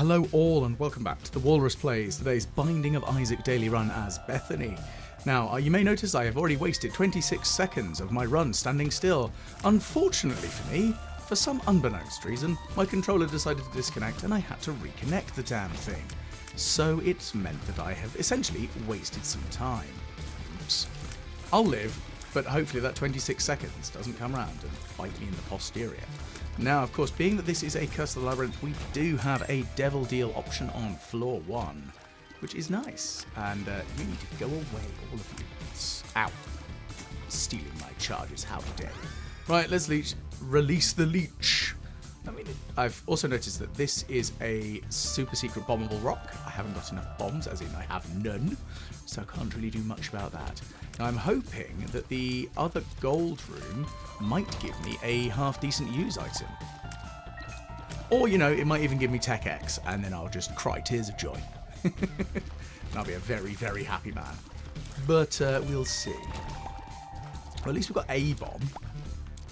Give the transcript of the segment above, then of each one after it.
Hello all and welcome back to the Walrus Plays, today's Binding of Isaac daily run as Bethany. Now, you may notice I have already wasted 26 seconds of my run standing still. Unfortunately for me, for some unbeknownst reason, my controller decided to disconnect and I had to reconnect the damn thing. So it's meant that I have essentially wasted some time. Oops. I'll live, but hopefully that 26 seconds doesn't come round and bite me in the posterior. Now, of course, being that this is a Curse of the Labyrinth, we do have a Devil Deal option on floor 1, which is nice. And you need to go away, all of you. Ow. Stealing my charges, how dare you. Right, let's release the leech. I mean, I've also noticed that this is a super secret bombable rock. I haven't got enough bombs, as in I have none, so I can't really do much about that. Now, I'm hoping that the other gold room might give me a half-decent use item. Or, you know, it might even give me Tech X, and then I'll just cry tears of joy. And I'll be a very, very happy man. But we'll see. Well, at least we've got a bomb.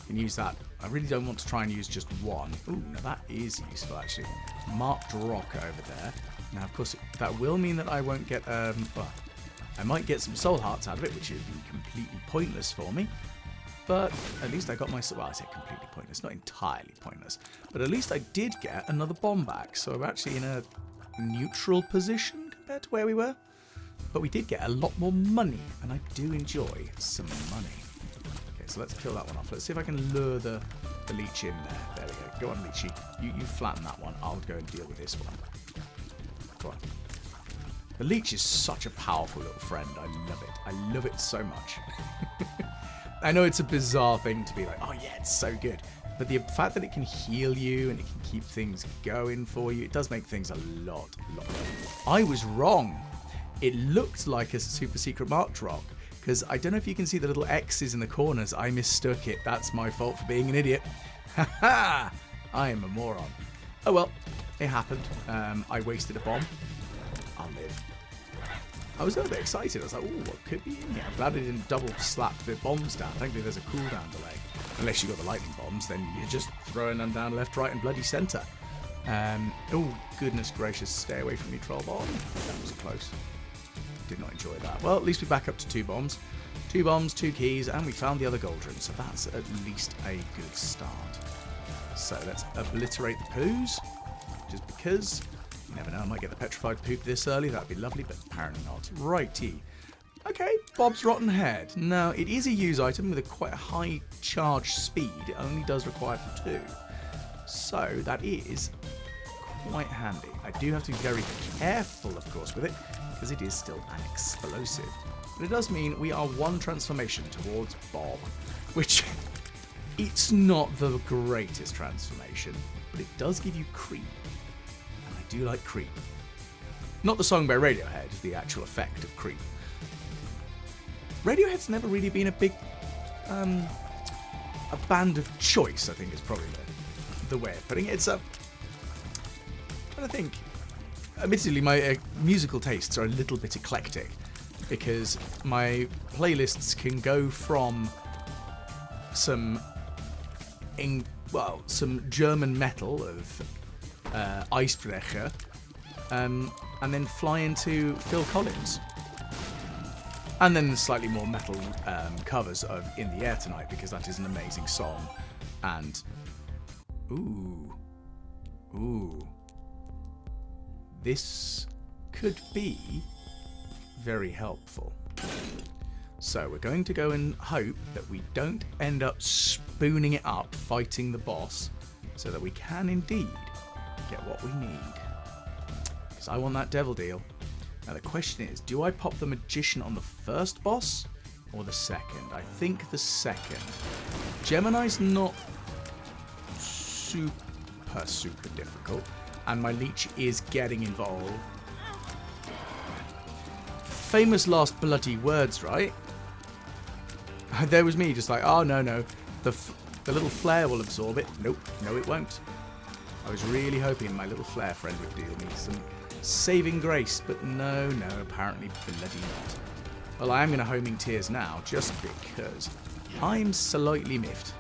Can use that. I really don't want to try and use just one. Ooh, now that is useful, actually. Marked rock over there. Now, of course, that will mean that I won't get, well, I might get some soul hearts out of it, which would be completely pointless for me. But at least I got my, well, I say completely pointless, not entirely pointless. But at least I did get another bomb back, so I'm actually in a neutral position compared to where we were. But we did get a lot more money, and I do enjoy some money. So let's kill that one off. Let's see if I can lure the leech in there. There we go. Go on, Leechy. You flatten that one. I'll go and deal with this one. Go on. The leech is such a powerful little friend. I love it. I love it so much. I know it's a bizarre thing to be like, oh yeah, it's so good. But the fact that it can heal you and it can keep things going for you, it does make things a lot better. I was wrong. It looked like a super secret marked rock. Because I don't know if you can see the little X's in the corners. I mistook it. That's my fault for being an idiot. Haha! I am a moron. Oh well, it happened. I wasted a bomb. I'll live. I was a little bit excited. I was like, ooh, what could be in here? I'm glad I didn't double slap the bombs down. Thankfully there's a cooldown delay. Unless you've got the lightning bombs, then you're just throwing them down left, right, and bloody centre. Oh, goodness gracious. Stay away from me, troll bomb. That was close. Did not enjoy that. Well, at least we're back up to 2 bombs. 2 bombs, 2 keys, and we found the other gold room, so that's at least a good start. So let's obliterate the poos, just because. You never know, I might get the petrified poop this early. That'd be lovely, but apparently not. Righty. Okay, Bob's Rotten Head. Now, it is a use item with a quite high charge speed. It only does require 2. So that is quite handy. I do have to be very careful, of course, with it, because it is still an explosive. But it does mean we are 1 transformation towards Bob, which it's not the greatest transformation, but it does give you creep. And I do like creep. Not the song by Radiohead, the actual effect of creep. Radiohead's never really been a big a band of choice, I think is probably the way of putting it. It's I think, admittedly, my musical tastes are a little bit eclectic because my playlists can go from some German metal of Eisbrecher and then fly into Phil Collins. And then slightly more metal covers of In the Air Tonight, because that is an amazing song. And ooh. This could be very helpful. So we're going to go and hope that we don't end up spooning it up fighting the boss, so that we can indeed get what we need. Because I want that devil deal. Now the question is, do I pop the magician on the first boss or the second? I think the second. Gemini's not super difficult. And my leech is getting involved. Famous last bloody words, right? There was me just like, oh no, the little flare will absorb it. Nope, no it won't. I was really hoping my little flare friend would deal me some saving grace, but no, apparently bloody not. Well, I am going to homing tears now, just because I'm slightly miffed.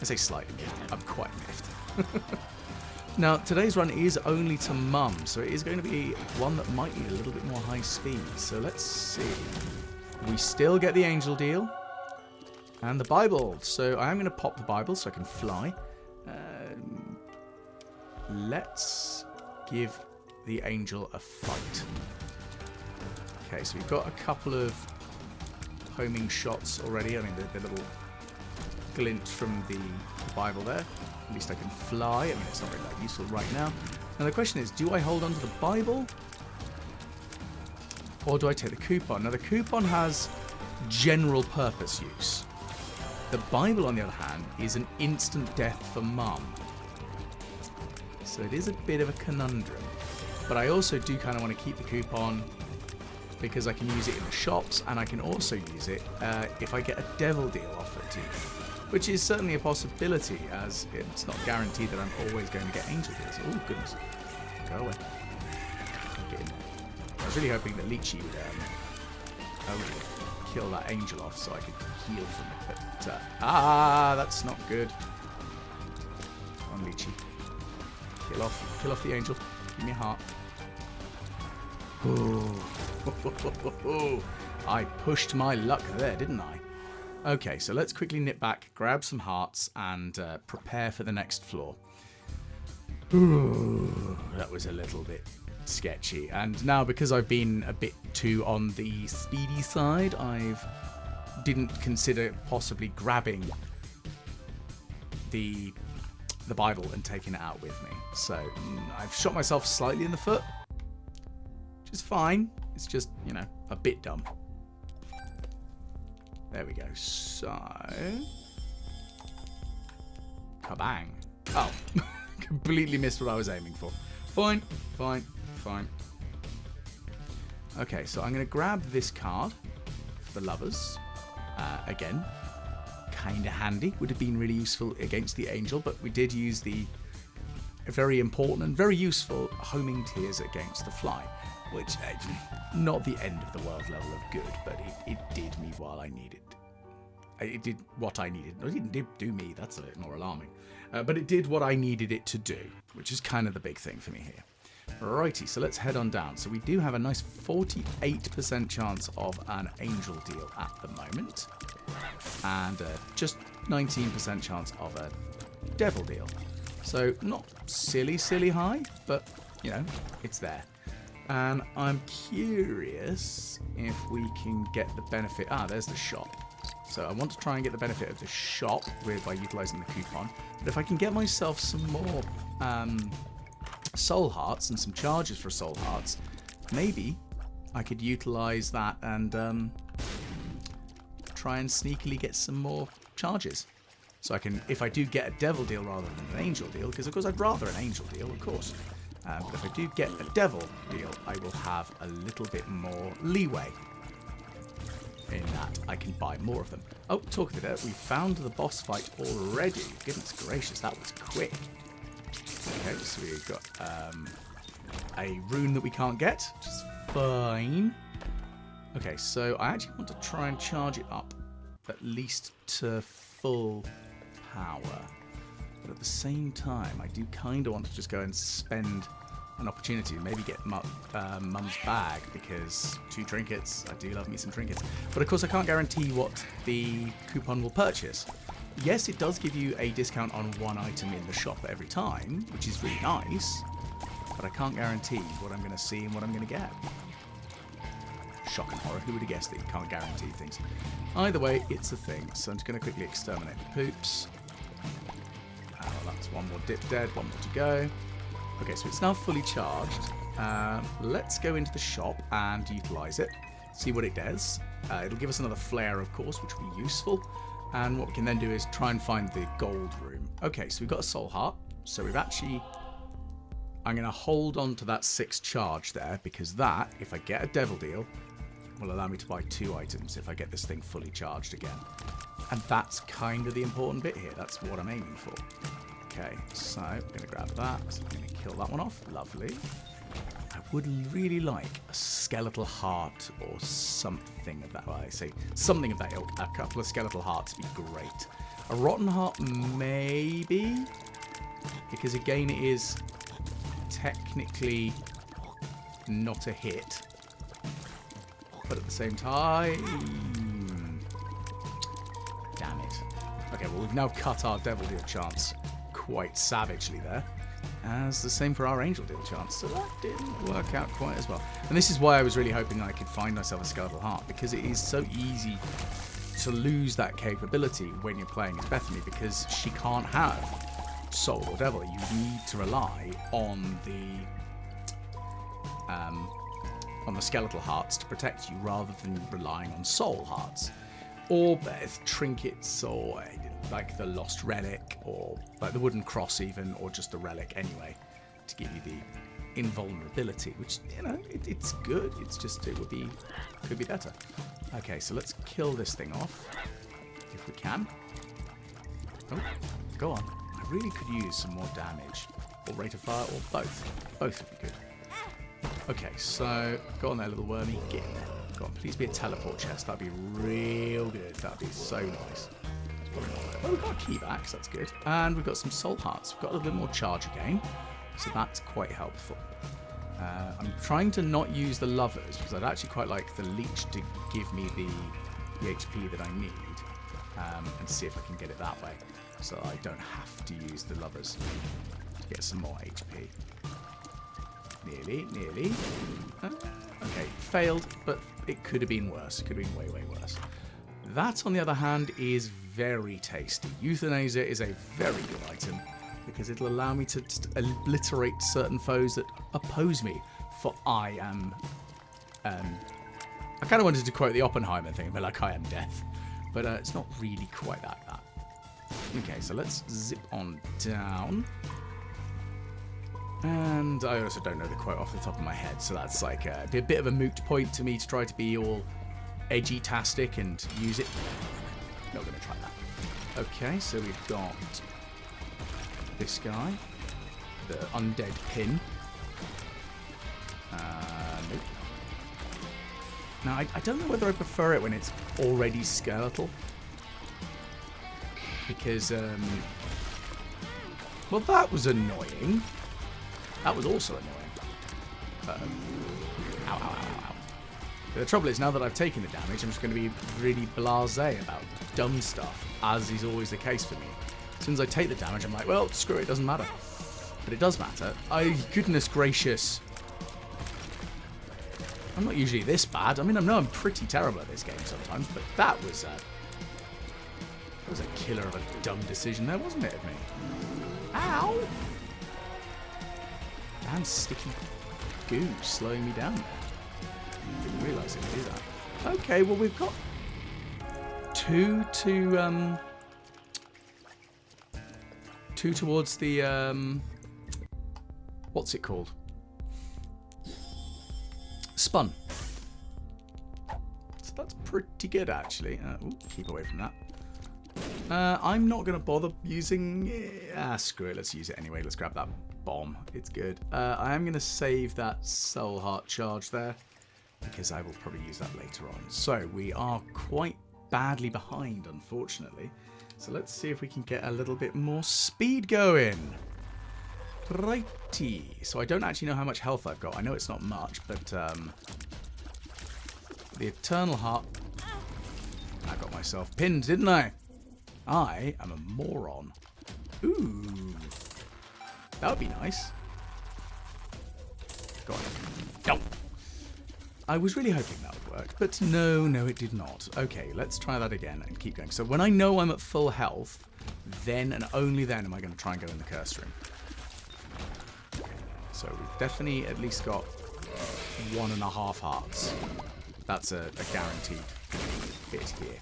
I say slightly miffed, I'm quite miffed. Now, today's run is only to Mum, so it is going to be one that might need a little bit more high speed. So let's see. We still get the angel deal and the Bible. So I am going to pop the Bible so I can fly. Let's give the angel a fight. Okay, so we've got a couple of homing shots already. I mean, the little glint from the Bible there. At least I can fly. I mean, it's not really that useful right now. Now the question is, do I hold on to the Bible? Or do I take the coupon? Now the coupon has general purpose use. The Bible, on the other hand, is an instant death for Mum. So it is a bit of a conundrum. But I also do kind of want to keep the coupon because I can use it in the shops, and I can also use it if I get a devil deal offered to me, which is certainly a possibility, as it's not guaranteed that I'm always going to get angel deals. Oh, goodness. Go away. Get in there. I was really hoping that Lychee would kill that angel off so I could heal from it. But, that's not good. Come on, Lychee. Kill off the angel. Give me a heart. Ooh. I pushed my luck there, didn't I? Okay, so let's quickly nip back, grab some hearts, and prepare for the next floor. Ooh, that was a little bit sketchy. And now, because I've been a bit too on the speedy side, didn't consider possibly grabbing the Bible and taking it out with me. So I've shot myself slightly in the foot, which is fine. It's just, a bit dumb. There we go. So, kabang. Oh, completely missed what I was aiming for. Fine. Okay, so I'm going to grab this card for the lovers. Again, kind of handy. Would have been really useful against the angel, but we did use the very important and very useful homing tears against the fly, which not the end of the world level of good, but it did me while I needed. It did what I needed. No, it didn't do me. That's a bit more alarming. But it did what I needed it to do, which is kind of the big thing for me here. Righty, so let's head on down. So we do have a nice 48% chance of an angel deal at the moment, and just 19% chance of a devil deal. So not silly high, but it's there. And I'm curious if we can get the benefit. There's the shop. So I want to try and get the benefit of the shop by utilising the coupon. But if I can get myself some more soul hearts and some charges for soul hearts, maybe I could utilise that and try and sneakily get some more charges. So I can, if I do get a devil deal rather than an angel deal, because of course I'd rather an angel deal, of course. But if I do get a devil deal, I will have a little bit more leeway in that I can buy more of them. Oh, talking of that, we found the boss fight already. Goodness gracious, that was quick. Okay, so we've got a rune that we can't get, which is fine. Okay, so I actually want to try and charge it up at least to full power. But at the same time, I do kind of want to just go and spend an opportunity to maybe get Mum's bag, because 2 trinkets, I do love me some trinkets. But of course I can't guarantee what the coupon will purchase. Yes, it does give you a discount on 1 item in the shop every time, which is really nice, but I can't guarantee what I'm going to see and what I'm going to get. Shock and horror, who would have guessed that you can't guarantee things? Either way, it's a thing, so I'm just going to quickly exterminate the poops. That's one more dip dead, one more to go. Okay, so it's now fully charged. Let's go into the shop and utilise it, see what it does. It'll give us another flare, of course, which will be useful. And what we can then do is try and find the gold room. Okay, so we've got a soul heart. So we've actually... I'm going to hold on to that 6 charge there, because that, if I get a devil deal, will allow me to buy 2 items if I get this thing fully charged again. And that's kind of the important bit here. That's what I'm aiming for. Okay, so I'm going to grab that. I'm going to kill that one off. Lovely. I would really like a skeletal heart or something of that. Well, I say something of that ilk. A couple of skeletal hearts would be great. A rotten heart, maybe. because again it is technically not a hit, but at the same time, damn it. Okay, well we've now cut our devil deal chance quite savagely there, as the same for our angel deal chance, so that didn't work out quite as well. And this is why I was really hoping I could find myself a skeletal heart, because it is so easy to lose that capability when you're playing as Bethany, because she can't have soul or devil. You need to rely on the skeletal hearts to protect you, rather than relying on soul hearts or trinkets, or like the lost relic, or like the wooden cross even, or just the relic anyway, to give you the invulnerability, which, you know, it's good. It's just could be better. Okay, so let's kill this thing off if we can. Oh, go on. I really could use some more damage, or rate of fire, or both. Both would be good. Okay, so go on there, little wormy. Get in there. Go on, please be a teleport chest. That'd be real good. That'd be so nice. Well, we've got a key back, so that's good. And we've got some soul hearts. We've got a little bit more charge again, so that's quite helpful. I'm trying to not use the lovers, because I'd actually quite like the leech to give me the HP that I need, and see if I can get it that way, so I don't have to use the lovers to get some more HP. Nearly. Okay, failed, but it could have been worse. It could have been way, way worse. That, on the other hand, is very tasty. Euthanasia is a very good item, because it'll allow me to obliterate certain foes that oppose me, for I am... I kind of wanted to quote the Oppenheimer thing, but like, I am death. But it's not really quite like that. Okay, so let's zip on down. And I also don't know the quote off the top of my head, so that's like a bit of a moot point to me to try to be all edgy-tastic and use it. Not going to try that. Okay, so we've got this guy, the undead pin. Nope. Now, I don't know whether I prefer it when it's already skeletal, because, well, that was annoying. That was also annoying. Ow, ow, ow, ow. But the trouble is, now that I've taken the damage, I'm just going to be really blasé about dumb stuff, as is always the case for me. As soon as I take the damage, I'm like, well, screw it, doesn't matter. But it does matter. Goodness gracious. I'm not usually this bad. I mean, I know I'm pretty terrible at this game sometimes, but that was a killer of a dumb decision there, wasn't it, of me? Ow! Damn sticky goo slowing me down there. Didn't realise it would do that. Okay, well, we've got two towards the what's it called? Spun. So that's pretty good, actually. Ooh, keep away from that. I'm not going to bother using... screw it. Let's use it anyway. Let's grab that bomb. It's good. I am going to save that soul heart charge there, because I will probably use that later on. So we are quite badly behind, unfortunately. So let's see if we can get a little bit more speed going. Righty. So I don't actually know how much health I've got. I know it's not much, but the Eternal Heart... I got myself pinned, didn't I? I am a moron. Ooh. That would be nice. Go on. No. I was really hoping that would work, but no, it did not. Okay, let's try that again and keep going. So when I know I'm at full health, then and only then am I going to try and go in the curse room. So we've definitely at least got 1.5 hearts. That's a guaranteed bit here.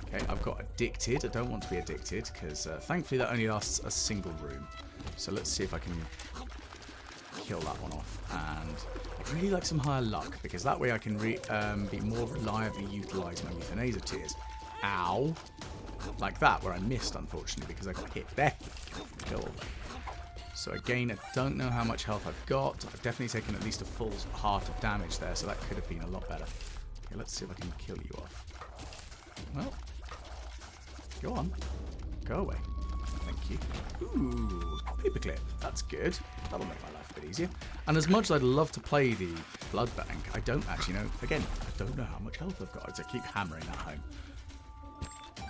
Okay, I've got addicted. I don't want to be addicted, because thankfully that only lasts a single room. So let's see if I can kill that one off. And I'd really like some higher luck, because that way I can be more reliably utilise my euthanasia tears. Ow. Like that, where I missed, unfortunately, because I got hit there. Cool. So again, I don't know how much health I've got. I've definitely taken at least a full heart of damage there, so that could have been a lot better. Okay, let's see if I can kill you off. Well, go on. Go away. Thank you. Ooh, paperclip. That's good. That'll make my life a bit easier. And as much as I'd love to play the blood bank, I don't actually know. Again, I don't know how much health I've got. I keep hammering that home.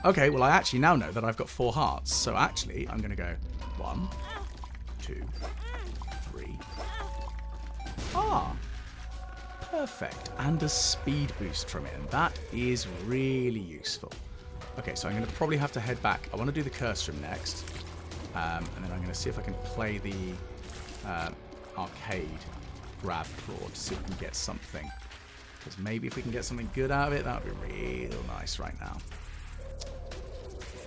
Okay, well, I actually now know that I've got 4 hearts. So actually, I'm going to go 1, 2, 3. Ah, perfect. And a speed boost from it. And that is really useful. Okay, so I'm going to probably have to head back. I want to do the curse room next. And then I'm going to see if I can play the arcade grab claw to see if we can get something. Because maybe if we can get something good out of it, that would be real nice right now.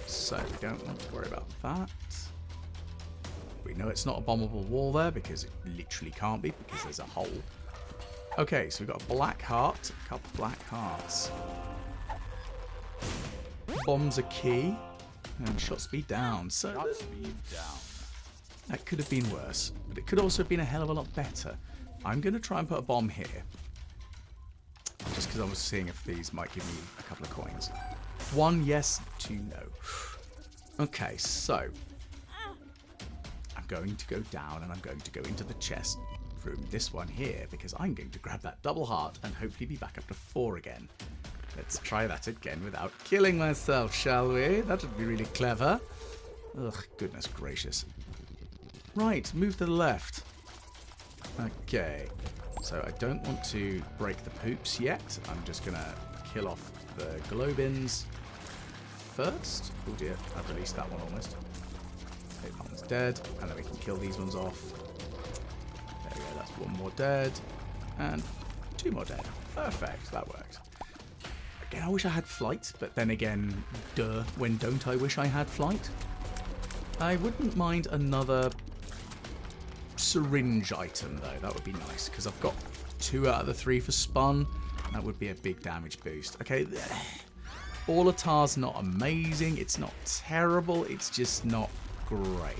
So we don't want to worry about that. We know it's not a bombable wall there because it literally can't be because there's a hole. Okay, so we've got a black heart, a couple of black hearts. Bombs are key. And shot speed down. So shot speed down. That could have been worse, but it could also have been a hell of a lot better. I'm going to try and put a bomb here. Just because I was seeing if these might give me a couple of coins. 1 yes, 2 no. Okay, so I'm going to go down and I'm going to go into the chest room, this one here, because I'm going to grab that double heart and hopefully be back up to 4 again. Let's try that again without killing myself, shall we? That would be really clever. Ugh, goodness gracious. Right, move to the left. Okay, so I don't want to break the poops yet. I'm just going to kill off the glow bins first. Oh dear, I've released that one almost. Okay, that one's dead, and then we can kill these ones off. There we go, that's 1 more dead, and 2 more dead. Perfect, that worked. Again, I wish I had flight, but then again, duh, when don't I wish I had flight? I wouldn't mind another syringe item, though. That would be nice, because I've got 2 out of the 3 for spun. That would be a big damage boost. Okay, Bolitar's not amazing. It's not terrible. It's just not great.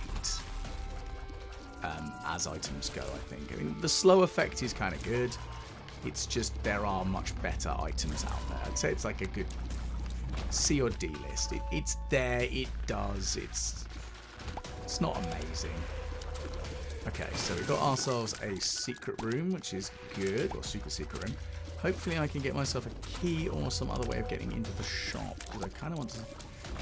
As items go, I think. I mean, the slow effect is kind of good. It's just there are much better items out there. I'd say it's like a good C or D list. It's there. It does. It's not amazing. Okay, so we've got ourselves a secret room, which is good, or super secret room. Hopefully I can get myself a key or some other way of getting into the shop, because I kind of want to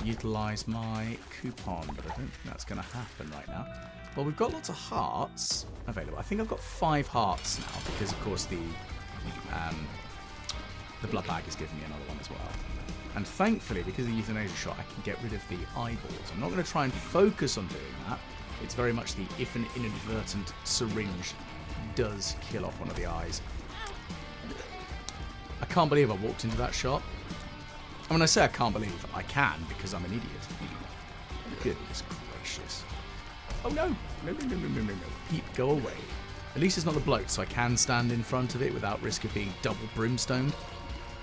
utilize my coupon, but I don't think that's going to happen right now. Well, we've got lots of hearts available. I think I've got 5 hearts now, because of course the blood bag is giving me another one as well. And thankfully, because of the euthanasia shot, I can get rid of the eyeballs. I'm not going to try and focus on doing that. It's very much the if an inadvertent syringe does kill off one of the eyes. I can't believe I walked into that shop. And when I say I can't believe, I can, because I'm an idiot. Goodness gracious. Oh no! No. Pete, go away. At least it's not the bloat, so I can stand in front of it without risk of being double brimstoned.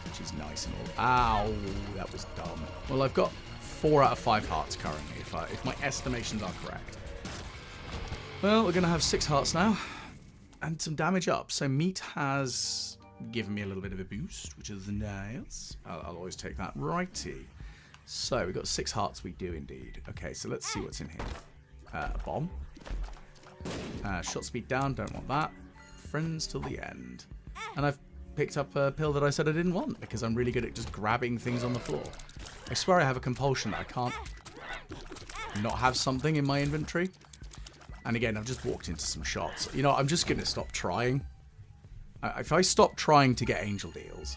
Which is nice and all. Ow, that was dumb. Well, I've got 4 out of 5 hearts currently, if my estimations are correct. Well, we're going to have 6 hearts now. And some damage up. So meat has given me a little bit of a boost, which is nice. I'll always take that. Righty. So we've got 6 hearts, we do indeed. Okay, so let's see what's in here. A bomb. Shot speed down, don't want that. Friends till the end. And I've picked up a pill that I said I didn't want, because I'm really good at just grabbing things on the floor. I swear I have a compulsion that I can't not have something in my inventory. And again, I've just walked into some shots. You know, I'm just going to stop trying. If I stop trying to get angel deals,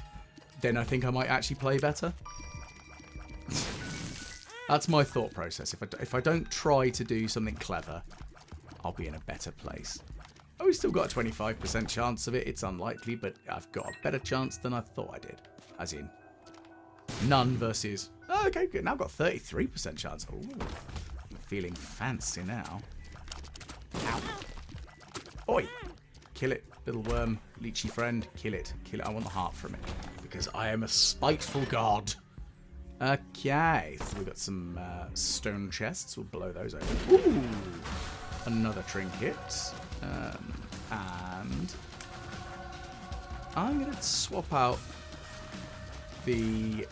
then I think I might actually play better. That's my thought process. If I don't try to do something clever, I'll be in a better place. Oh, we've still got a 25% chance of it. It's unlikely, but I've got a better chance than I thought I did. As in, none versus... Oh, okay, good. Now I've got 33% chance. Ooh, I'm feeling fancy now. Ow. Oi! Kill it, little worm, leechy friend. Kill it. Kill it. I want the heart from it. Because I am a spiteful god. Okay, so we've got some stone chests. We'll blow those open. Ooh! Another trinket. And I'm going to swap out the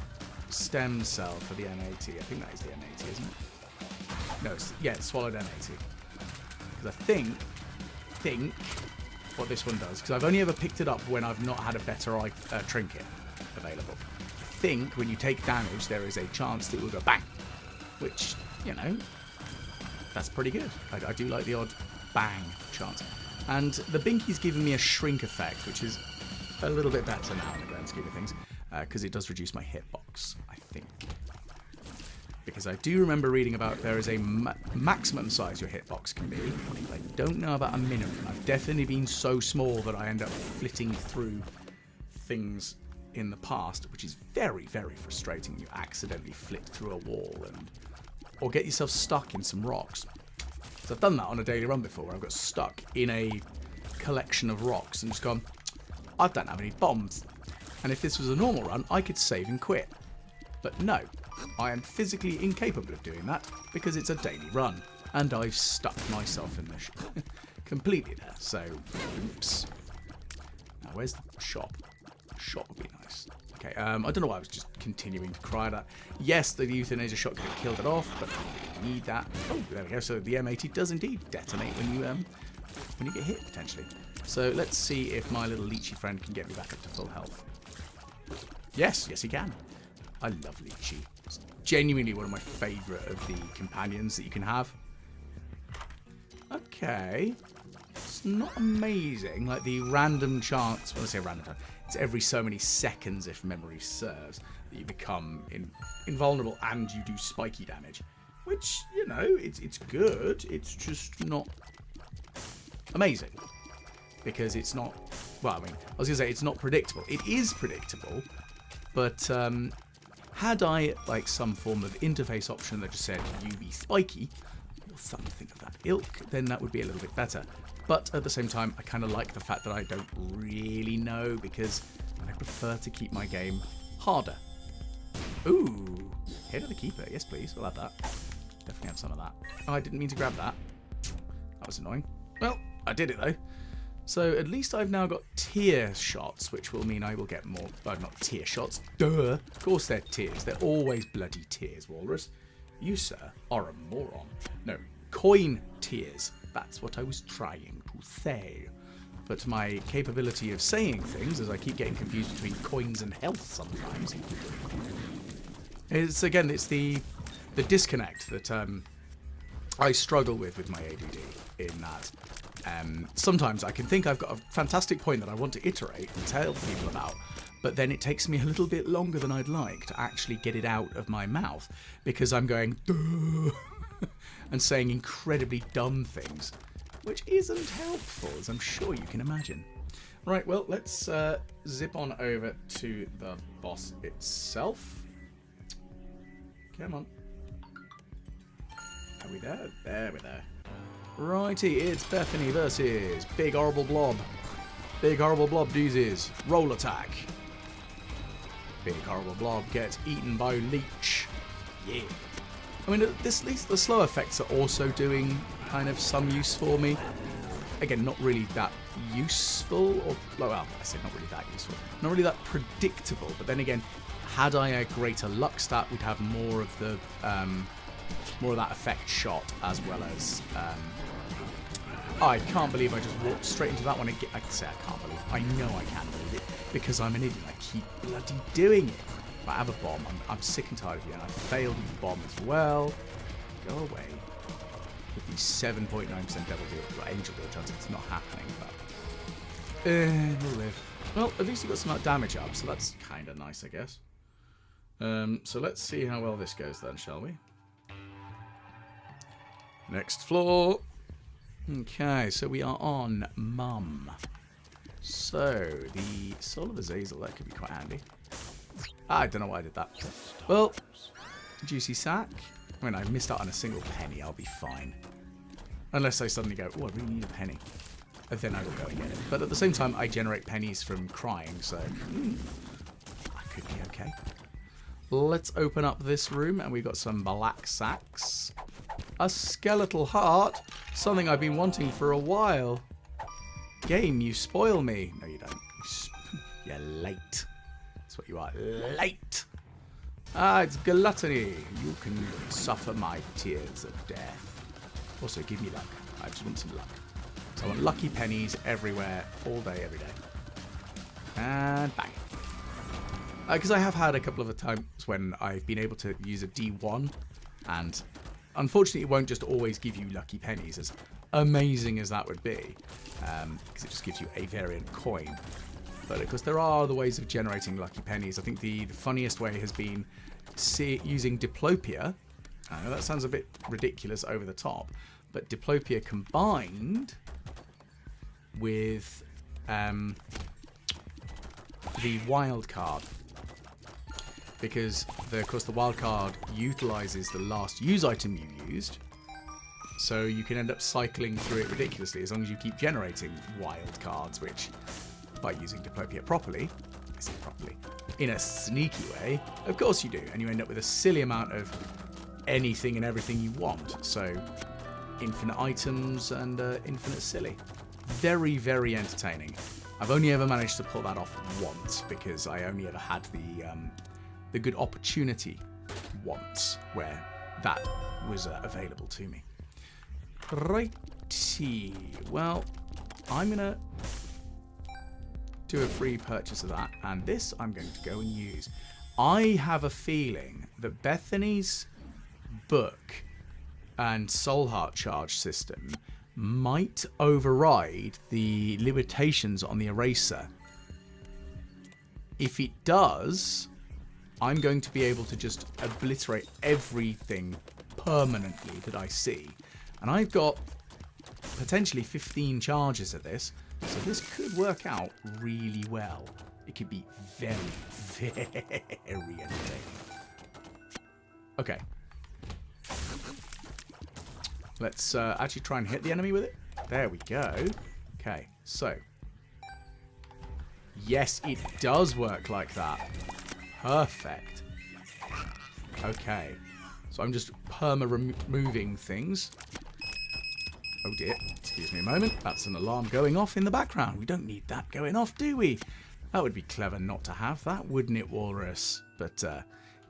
stem cell for the N80. I think that is the N80, isn't it? No, it's swallowed M80. Because I think what this one does, because I've only ever picked it up when I've not had a better trinket available. I think when you take damage, there is a chance that it will go bang, which, you know, that's pretty good. I do like the odd bang chance. And the Binky's giving me a shrink effect, which is a little bit better now in the grand scheme of things, because it does reduce my hitbox, I think. Because I do remember reading about there is a maximum size your hitbox can be, but I don't know about a minimum. I've definitely been so small that I end up flitting through things in the past, which is very, very frustrating. You accidentally flit through a wall or get yourself stuck in some rocks. So I've done that on a daily run before, where I've got stuck in a collection of rocks and just gone, I don't have any bombs. And if this was a normal run, I could save and quit. But no, I am physically incapable of doing that because it's a daily run. And I've stuck myself in this completely there. So, oops. Now, where's the shop? Shop would be nice. Okay, I don't know why I was just continuing to cry that. Yes, the euthanasia shot could have killed it off, but I need that. Oh, there we go. So the M80 does indeed detonate when you get hit, potentially. So let's see if my little Leechy friend can get me back up to full health. Yes, he can. I love Leechy. It's genuinely one of my favourite of the companions that you can have. Okay. It's not amazing. Like the random chance, when I say random chance, it's every so many seconds, if memory serves, that you become invulnerable and you do spiky damage. Which, you know, it's good. It's just not amazing. Because it's not, well, I mean, I was going to say it's not predictable. It is predictable, but had I, like, some form of interface option that just said, you be spiky, or something of that ilk, then that would be a little bit better. But at the same time, I kind of like the fact that I don't really know, because I prefer to keep my game harder. Ooh, Head of the Keeper. Yes, please. We'll have that. Definitely have some of that. Oh, I didn't mean to grab that. That was annoying. Well, I did it, though. So at least I've now got tier shots, which will mean I will get more... not tier shots. Duh. Of course they're tiers. They're always bloody tiers, Walrus. You, sir, are a moron. No, coin tiers. That's what I was trying to say. But my capability of saying things, as I keep getting confused between coins and health sometimes, it's the disconnect that I struggle with my ADD, in that sometimes I can think I've got a fantastic point that I want to iterate and tell people about, but then it takes me a little bit longer than I'd like to actually get it out of my mouth, because I'm going duh, and saying incredibly dumb things, which isn't helpful, as I'm sure you can imagine. Right, well, let's zip on over to the boss itself. Come on. Are we there? There we're there. Righty, it's Bethany versus Big Horrible Blob. Big Horrible Blob doozies. Roll attack. Big Horrible Blob gets eaten by Leech. Yeah. I mean, at least the slow effects are also doing kind of some use for me. Again, not really that useful, or well, I said not really that useful. Not really that predictable, but then again, had I a greater luck stat, we'd have more of the more of that effect shot, as well as I can't believe I just walked straight into that one. I can say I can't believe it. I know I can't believe it, because I'm an idiot. I keep bloody doing it. If I have a bomb, I'm sick and tired of you, and I failed with the bomb as well. Go away. With the 7.9% devil deal, angel deal chance, it's not happening, but we'll live. Well, at least you got some damage up, so that's kind of nice, I guess. So let's see how well this goes then, shall we? Next floor. Okay, so we are on Mum. So, the Soul of Azazel, that could be quite handy. I don't know why I did that. Well, Juicy Sack. I mean, I missed out on a single penny, I'll be fine. Unless I suddenly go, oh, I really need a penny. And then I will go and get it. But at the same time, I generate pennies from crying, so I could be okay. Let's open up this room, and we've got some black sacks. A skeletal heart, something I've been wanting for a while. Game, you spoil me. No, you don't. You're late. That's what you are. Late. Ah, it's gluttony. You can suffer my tears of death. Also, give me luck. I just want some luck. So I want lucky pennies everywhere, all day, every day. And bang. Because I have had a couple of times when I've been able to use a D1, and unfortunately it won't just always give you lucky pennies, as amazing as that would be, because it just gives you a variant coin. But of course there are other ways of generating lucky pennies. I think the funniest way has been using diplopia. I know that sounds a bit ridiculous, over the top, but diplopia combined with the wild card, because of course the wild card utilizes the last use item you used, so you can end up cycling through it ridiculously as long as you keep generating wild cards, which by using diplopia properly, I say properly, in a sneaky way, of course you do, and you end up with a silly amount of anything and everything you want. So infinite items and infinite silly. Very, very entertaining. I've only ever managed to pull that off once, because I only ever had the good opportunity once where that was available to me. Righty. Well, I'm gonna do a free purchase of that, and this I'm going to go and use. I have a feeling that Bethany's book and Soul Heart charge system might override the limitations on the eraser. If it does, I'm going to be able to just obliterate everything permanently that I see. And I've got potentially 15 charges of this, so this could work out really well. It could be very, very entertaining. Okay. Let's actually try and hit the enemy with it. There we go. Okay, so. Yes, it does work like that. Perfect. Okay. So I'm just removing things. Oh dear. Excuse me a moment. That's an alarm going off in the background. We don't need that going off, do we? That would be clever not to have that, wouldn't it, Walrus? But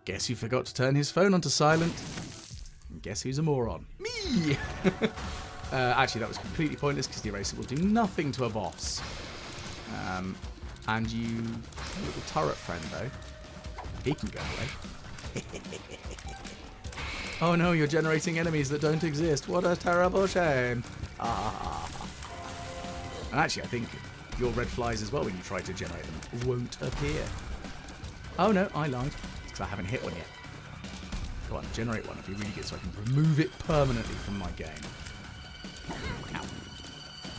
guess who forgot to turn his phone onto silent? And guess who's a moron? Me! Actually, that was completely pointless because the eraser will do nothing to a boss. And you, little turret friend, though, he can go away. Oh no, you're generating enemies that don't exist. What a terrible shame. Ah. And actually, I think your red flies as well, when you try to generate them, won't appear. Oh no, I lied. It's because I haven't hit one yet. Go on, generate one. It'd be really good so I can remove it permanently from my game. Ow.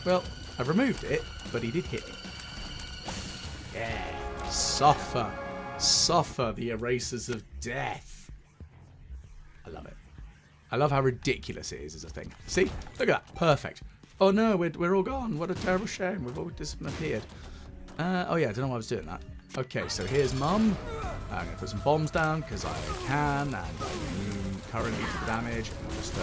Well, I've removed it, but he did hit me. Yeah. Suffer. Suffer the erasers of death. I love it. I love how ridiculous it is as a thing. See? Look at that. Perfect. Oh no, we're all gone. What a terrible shame. We've all disappeared. Oh yeah, I don't know why I was doing that. Okay, so here's Mum. I'm going to put some bombs down because I can, and I'm immune currently to the damage. Just,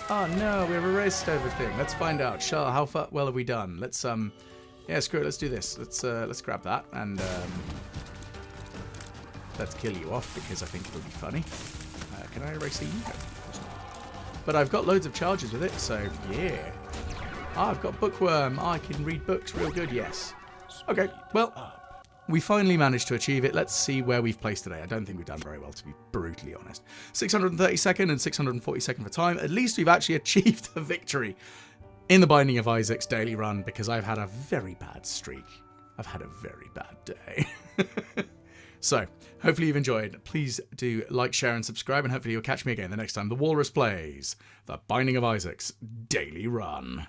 oh no, we've erased everything. Let's find out. How far well have we done? Let's yeah, screw it. Let's do this. Let's grab that and let's kill you off because I think it'll be funny. Can I erase the ego? But I've got loads of charges with it, so yeah. Ah, I've got bookworm. I can read books real good, yes. Okay, well, we finally managed to achieve it. Let's see where we've placed today. I don't think we've done very well, to be brutally honest. 632nd and 642nd for time. At least we've actually achieved a victory in the Binding of Isaac's daily run, because I've had a very bad streak. I've had a very bad day. So, hopefully you've enjoyed. Please do like, share, and subscribe, and hopefully you'll catch me again the next time the Walrus plays the Binding of Isaac's daily run.